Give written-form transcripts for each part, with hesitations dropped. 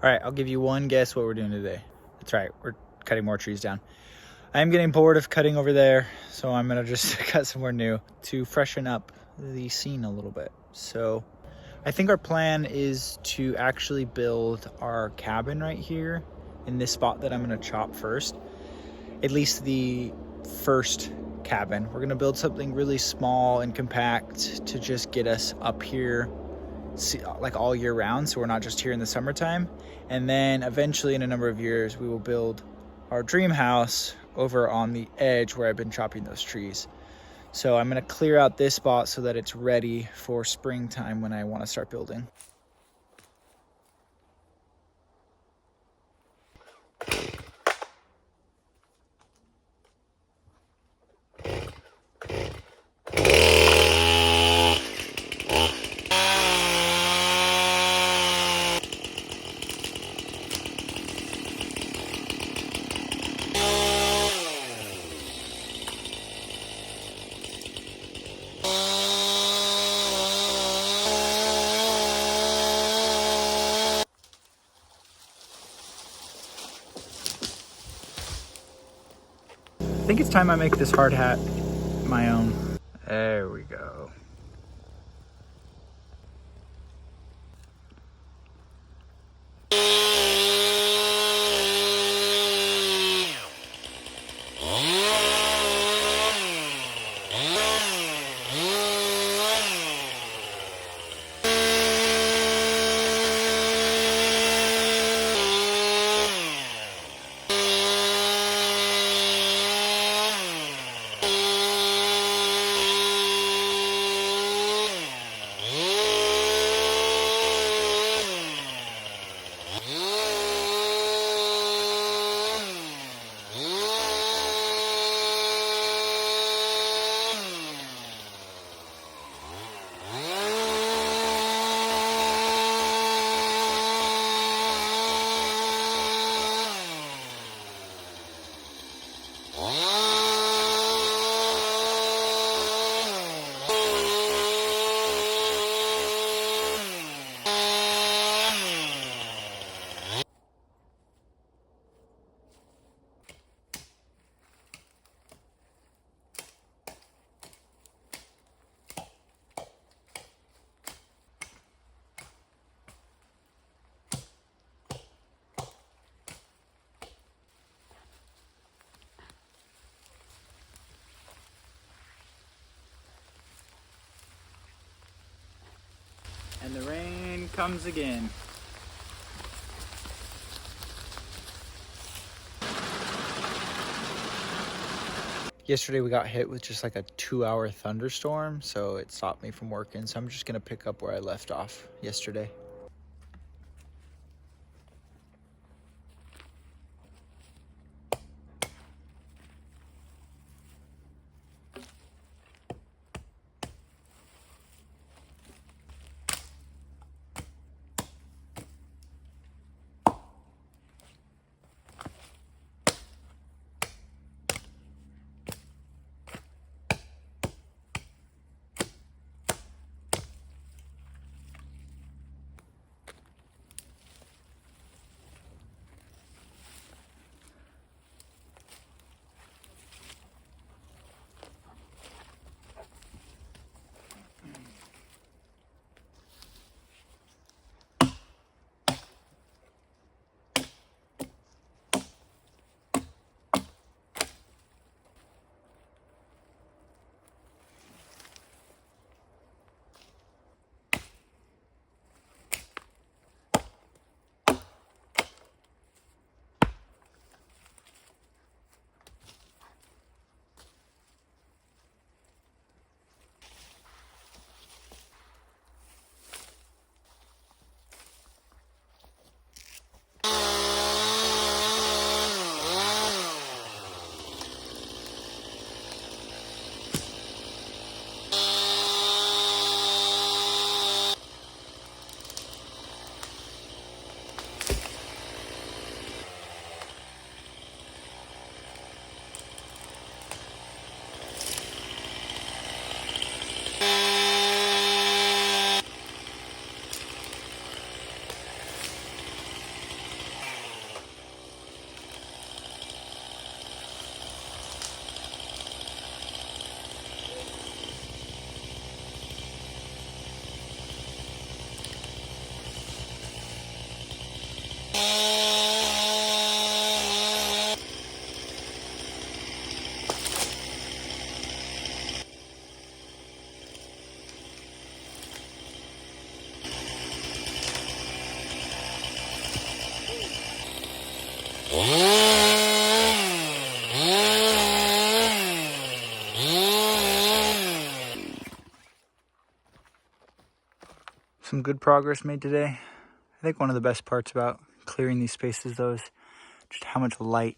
All right, I'll give you one guess what we're doing today. That's right, we're cutting more trees down. I'm getting bored of cutting over there, so I'm gonna just cut somewhere new to freshen up the scene a little bit. So I think our plan is to actually build our cabin right here in this spot that I'm gonna chop first. At least the first cabin. We're gonna build something really small and compact to just get us up here like all year round, so we're not just here in the summertime. And then eventually in a number of years we will build our dream house over on the edge where I've been chopping those trees. So I'm gonna clear out this spot so that it's ready for springtime when I want to start building. I think it's time I make this hard hat my own. There we go. And the rain comes again. Yesterday we got hit with just like a 2-hour thunderstorm, so it stopped me from working. So I'm just gonna pick up where I left off yesterday. Some good progress made today. I think one of the best parts about clearing these spaces though is just how much light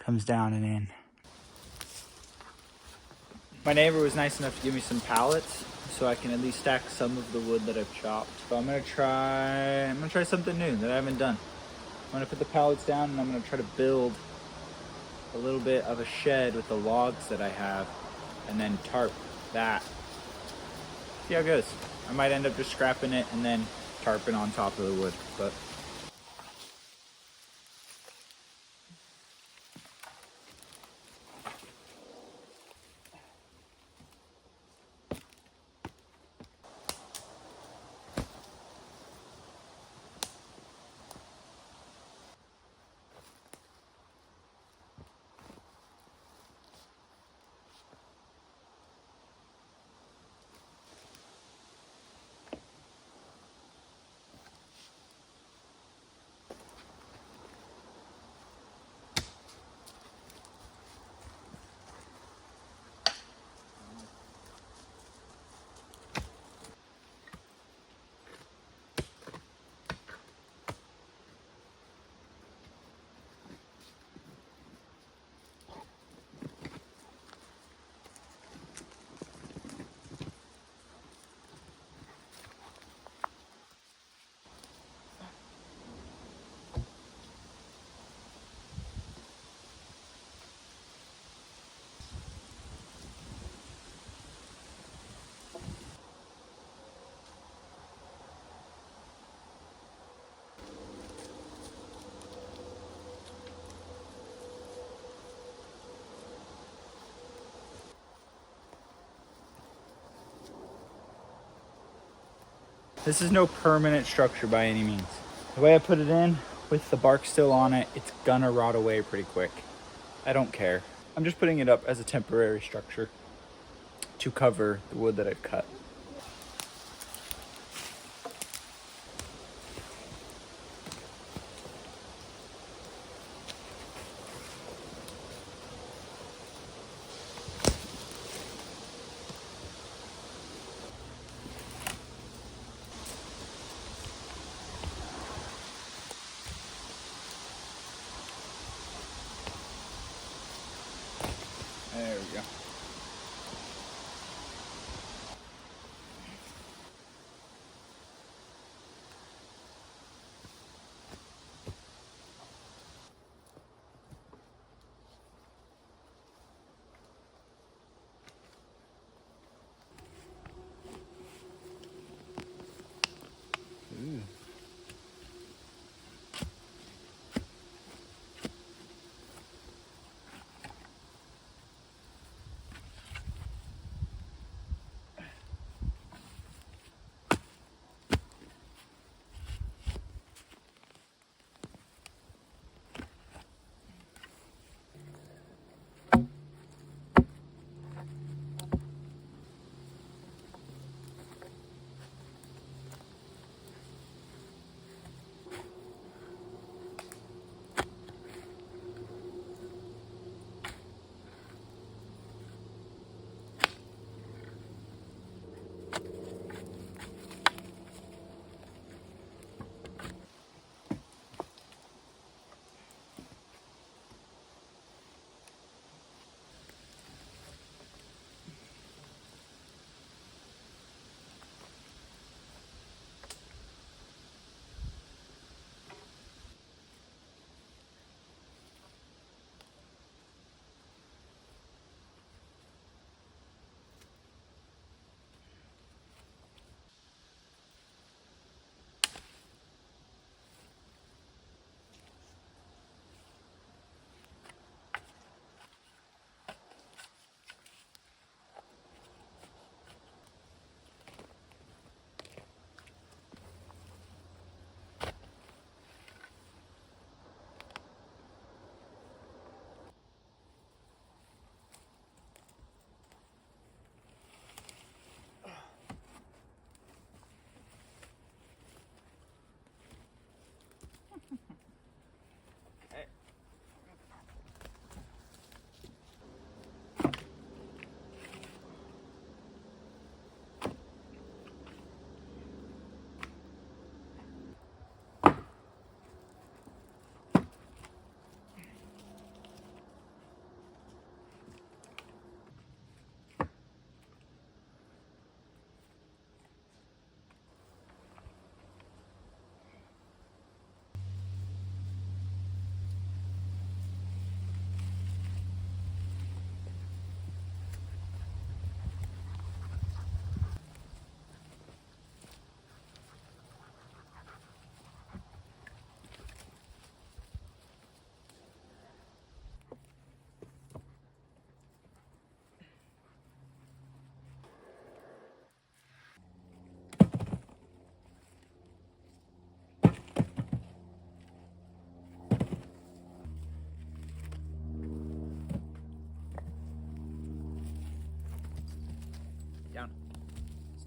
comes down and in. My neighbor was nice enough to give me some pallets so I can at least stack some of the wood that I've chopped. So I'm gonna try something new that I haven't done. I'm gonna put the pallets down and I'm gonna try to build a little bit of a shed with the logs that I have and then tarp that. See how it goes. I might end up just scrapping it and then tarping on top of the wood, but this is no permanent structure by any means. The way I put it in, with the bark still on it, it's gonna rot away pretty quick. I don't care. I'm just putting it up as a temporary structure to cover the wood that I've cut. There we go.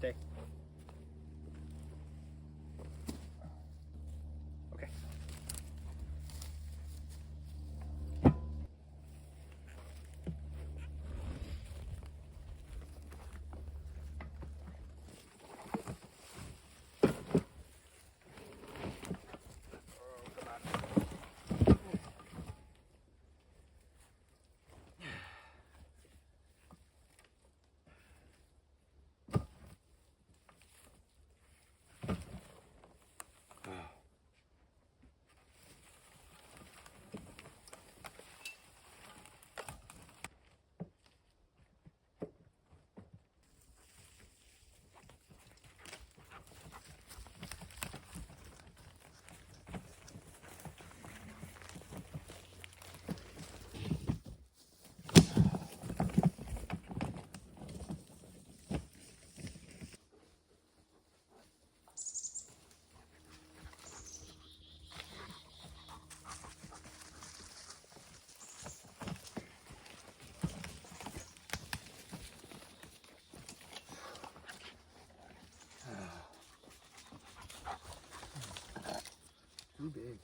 Stay. Okay. Too big.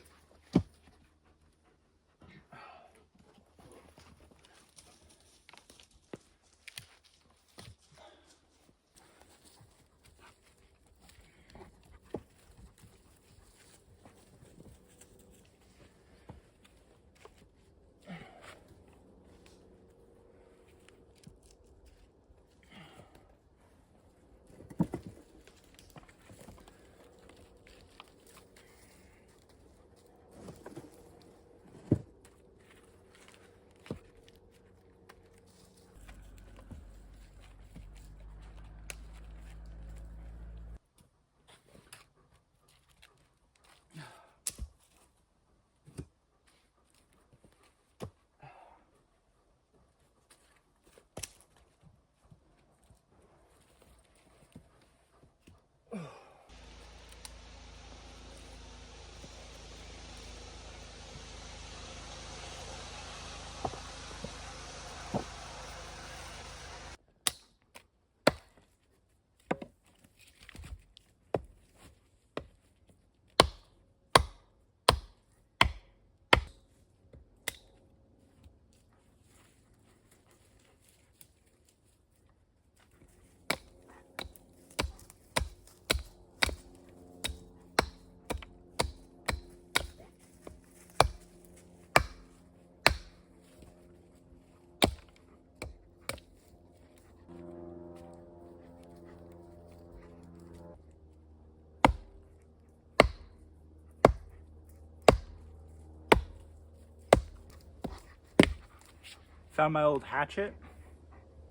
Found my old hatchet.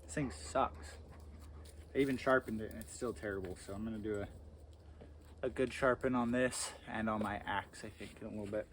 This thing sucks. I even sharpened it and it's still terrible, so I'm gonna do a good sharpen on this and on my axe, I think, in a little bit.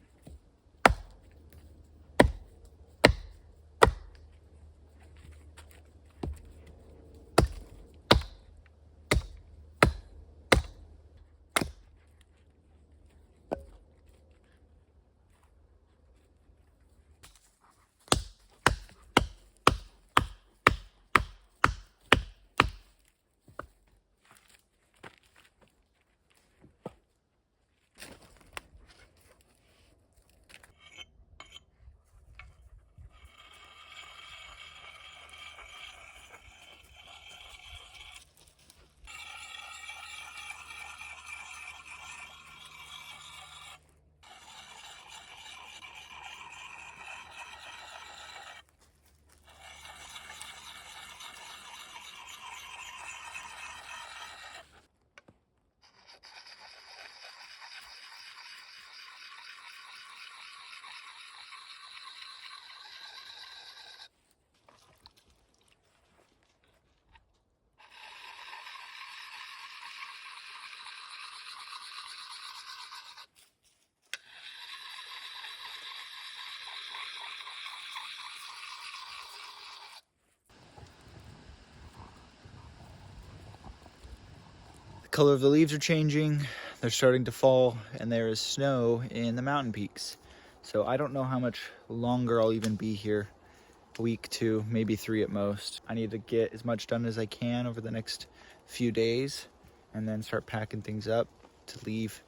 The color of the leaves are changing, they're starting to fall, and there is snow in the mountain peaks. So I don't know how much longer I'll even be here. A week, 2, maybe 3 at most. I need to get as much done as I can over the next few days and then start packing things up to leave.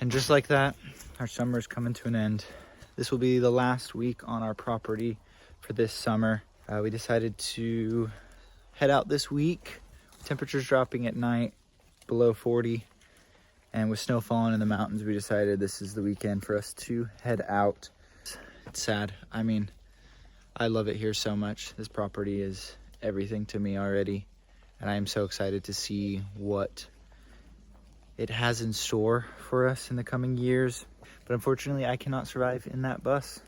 And just like that, our summer is coming to an end. This will be the last week on our property for this summer. We decided to head out this week. Temperatures dropping at night below 40, and with snow falling in the mountains, we decided this is the weekend for us to head out. It's sad. I mean, I love it here so much. This property is everything to me already, and I am so excited to see what it has in store for us in the coming years. But unfortunately, I cannot survive in that bus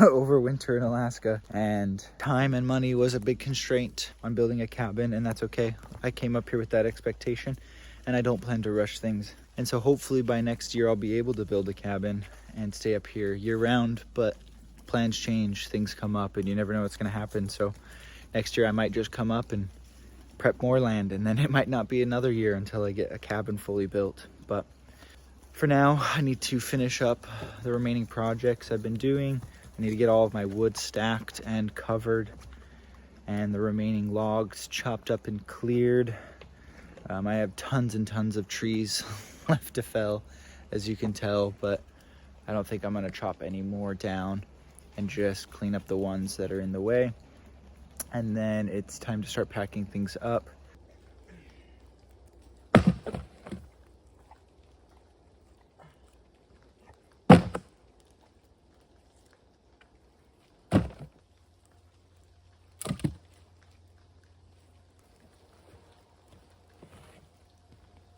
over winter in Alaska, and time and money was a big constraint on building a cabin, and that's okay. I came up here with that expectation, and I don't plan to rush things. And so hopefully by next year I'll be able to build a cabin and stay up here year round, but plans change, things come up, and you never know what's gonna happen. So next year I might just come up and prep more land, and then it might not be another year until I get a cabin fully built. But for now, I need to finish up the remaining projects I've been doing. I need to get all of my wood stacked and covered, and the remaining logs chopped up and cleared. I have tons and tons of trees left to fell, as you can tell, but I don't think I'm gonna chop any more down and just clean up the ones that are in the way. And then it's time to start packing things up.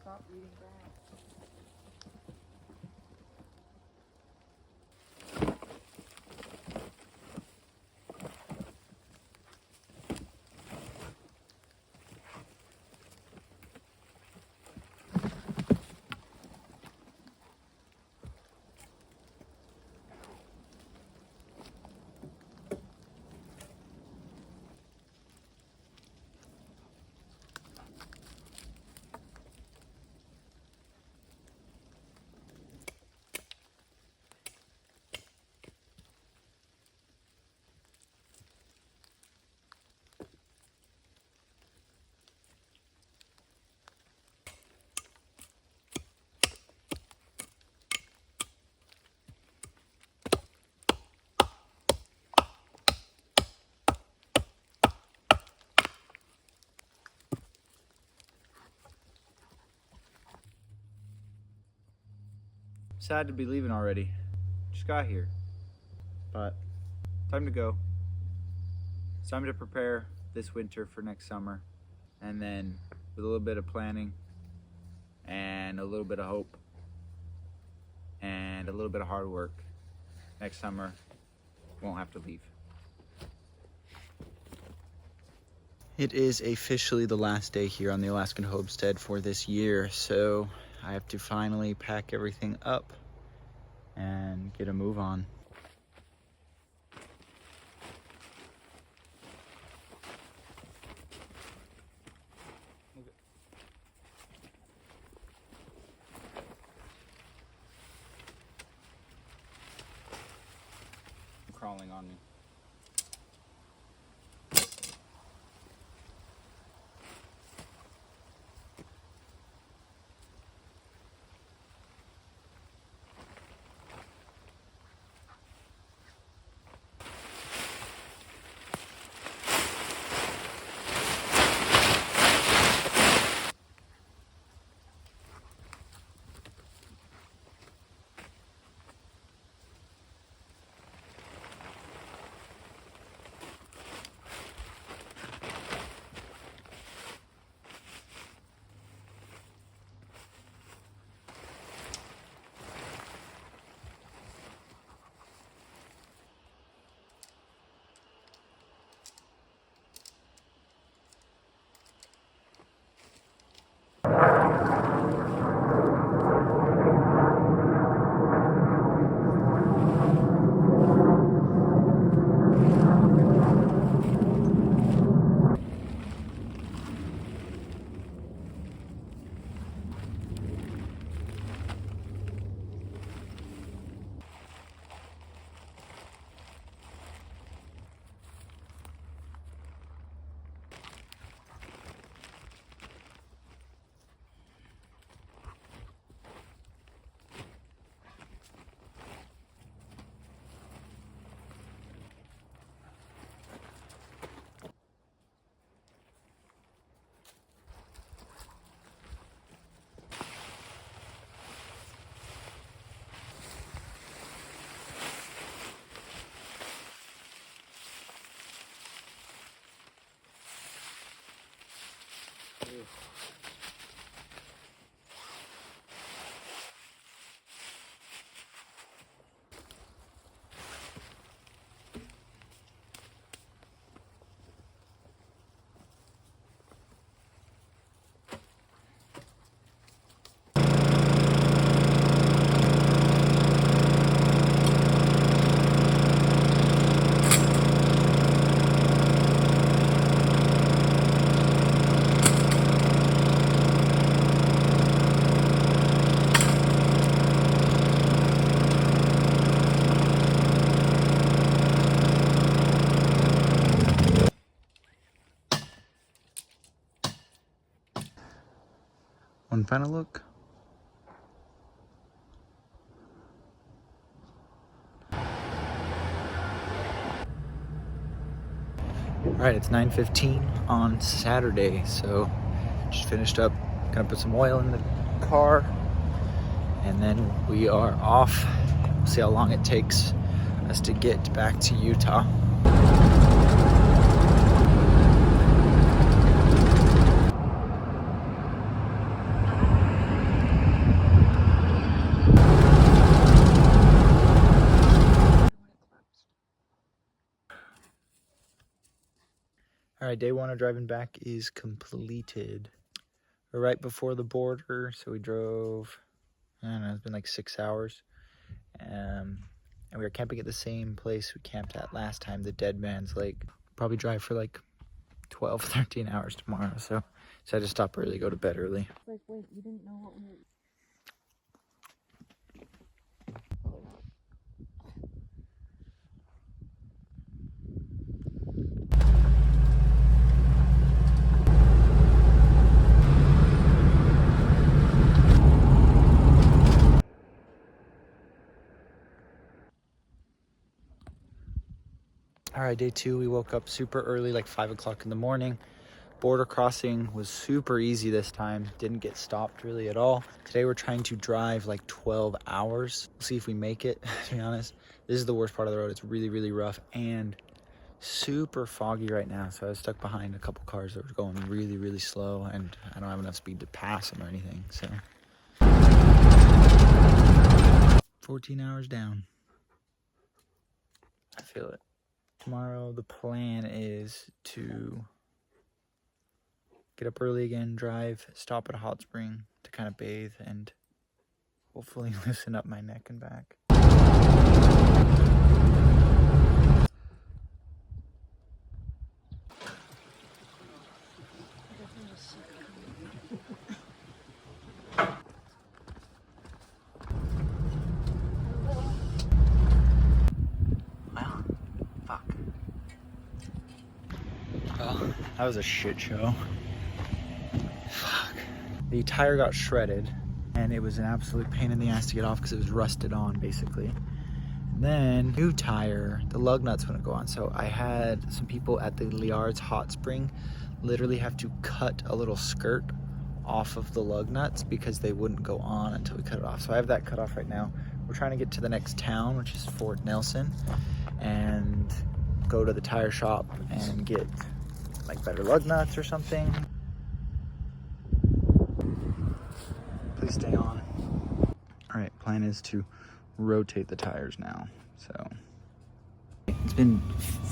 Stop eating grass. sad to be leaving already. Just got here. But time to go. It's time to prepare this winter for next summer. And then with a little bit of planning and a little bit of hope and a little bit of hard work, next summer won't have to leave. It is officially the last day here on the Alaskan Homestead for this year, so I have to finally pack everything up and get a move on. Crawling on me. One final look. Alright, it's 9:15 on Saturday, so just finished up, gonna put some oil in the car, and then we are off. We'll see how long it takes us to get back to Utah. All right, day one of driving back is completed. We're right before the border, so we drove, I don't know, it's been like 6 hours. And we were camping at the same place we camped at last time, the Dead Man's Lake. Probably drive for like 12, 13 hours tomorrow, so I just stop early, go to bed early. Like, wait, you didn't know what we were... All right, day two, we woke up super early, like 5 o'clock in the morning. Border crossing was super easy this time. Didn't get stopped really at all. Today we're trying to drive like 12 hours. We'll see if we make it, to be honest. This is the worst part of the road. It's really, really rough and super foggy right now. So I was stuck behind a couple cars that were going really, really slow, and I don't have enough speed to pass them or anything, so. 14 hours down. I feel it. Tomorrow the plan is to get up early again, drive, stop at a hot spring to kind of bathe and hopefully loosen up my neck and back. Well, fuck. Well, that was a shit show. Fuck. The tire got shredded and it was an absolute pain in the ass to get off because it was rusted on basically. And then new tire, the lug nuts wouldn't go on. So I had some people at the Liard's hot spring literally have to cut a little skirt off of the lug nuts because they wouldn't go on until we cut it off. So I have that cut off right now. We're trying to get to the next town, which is Fort Nelson, and go to the tire shop and get like better lug nuts or something. Please stay on. All right, plan is to rotate the tires now, so. It's been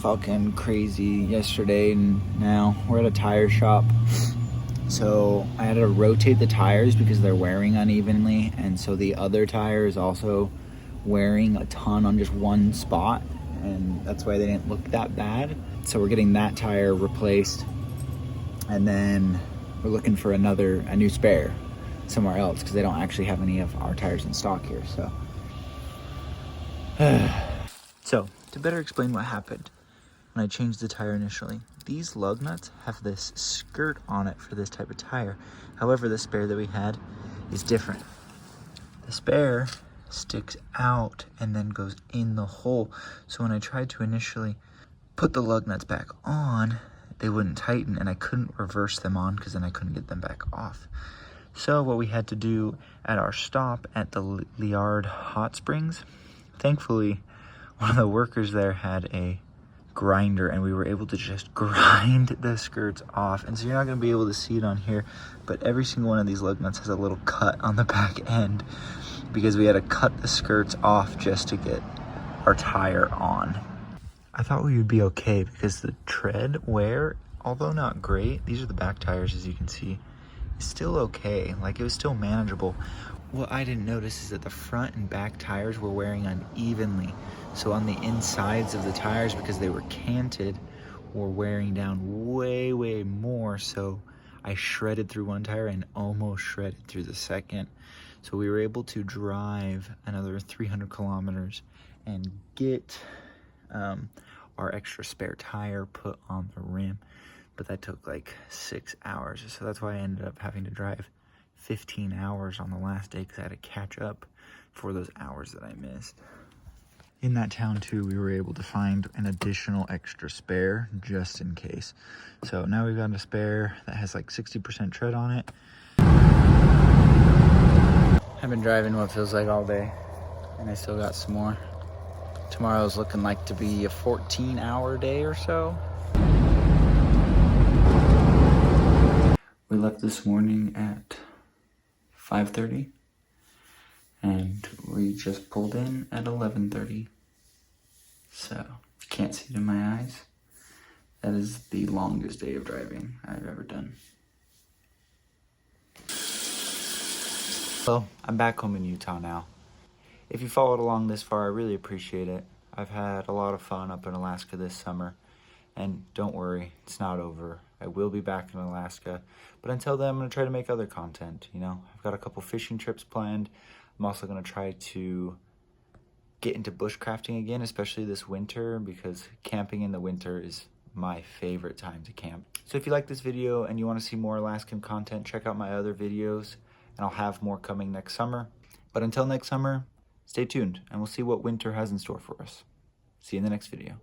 fucking crazy yesterday and now we're at a tire shop. So I had to rotate the tires because they're wearing unevenly, and so the other tire is also wearing a ton on just one spot, and that's why they didn't look that bad. So we're getting that tire replaced, and then we're looking for a new spare somewhere else because they don't actually have any of our tires in stock here. So to better explain what happened when I changed the tire initially, these lug nuts have this skirt on it for this type of tire. However, the spare that we had is different. The spare sticks out and then goes in the hole. So when I tried to initially put the lug nuts back on, they wouldn't tighten and I couldn't reverse them on because then I couldn't get them back off. So what we had to do at our stop at the Liard Hot Springs, thankfully one of the workers there had a grinder and we were able to just grind the skirts off. And so you're not going to be able to see it on here, but every single one of these lug nuts has a little cut on the back end because we had to cut the skirts off just to get our tire on. I thought we would be okay because the tread wear, although not great, these are the back tires as you can see, is still okay. Like, it was still manageable. What I didn't notice is that the front and back tires were wearing unevenly. So on the insides of the tires, because they were canted, were wearing down way, way more. So I shredded through one tire and almost shredded through the second. So we were able to drive another 300 kilometers and get our extra spare tire put on the rim. But that took like 6 hours. So that's why I ended up having to drive 15 hours on the last day because I had to catch up for those hours that I missed. In that town too, we were able to find an additional extra spare just in case. So now we've got a spare that has like 60% tread on it. I've been driving what feels like all day and I still got some more. Tomorrow's looking like to be a 14-hour day or so. We left this morning at 5:30 and we just pulled in at 11:30. So, if you can't see it in my eyes, that is the longest day of driving I've ever done. Well, I'm back home in Utah now. If you followed along this far, I really appreciate it. I've had a lot of fun up in Alaska this summer. And don't worry, it's not over. I will be back in Alaska. But until then, I'm going to try to make other content, you know. I've got a couple fishing trips planned. I'm also going to try to get into bushcrafting again, especially this winter, because camping in the winter is my favorite time to camp. So if you like this video and you want to see more Alaskan content, check out my other videos, and I'll have more coming next summer. But until next summer, stay tuned, and we'll see what winter has in store for us. See you in the next video.